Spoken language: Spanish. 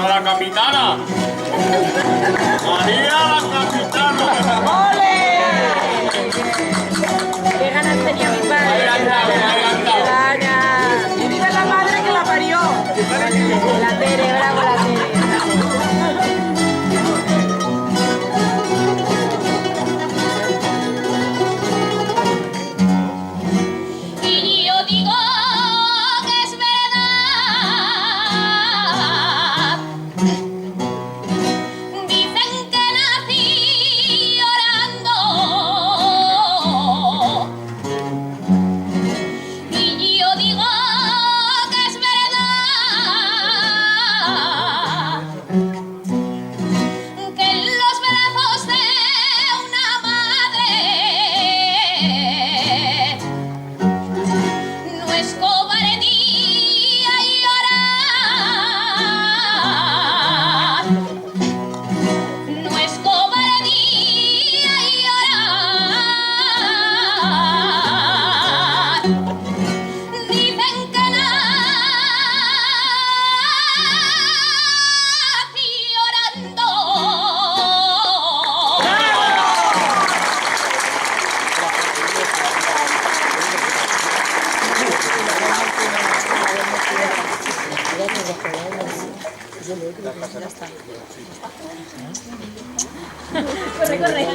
la capitana. María la capitana. ¡Ole! ¡Qué ganas tenía mi padre! ¡Qué ganas! ¡Y viva la madre que la parió! La Tere, bravo la Tere. Y yo digo que es verdad. Dicen que nací llorando. Y yo digo que es verdad. Que en los brazos de una madre no es cobardía llorar, no es cobardía llorar. Dicen que nací llorando. Corre, corre.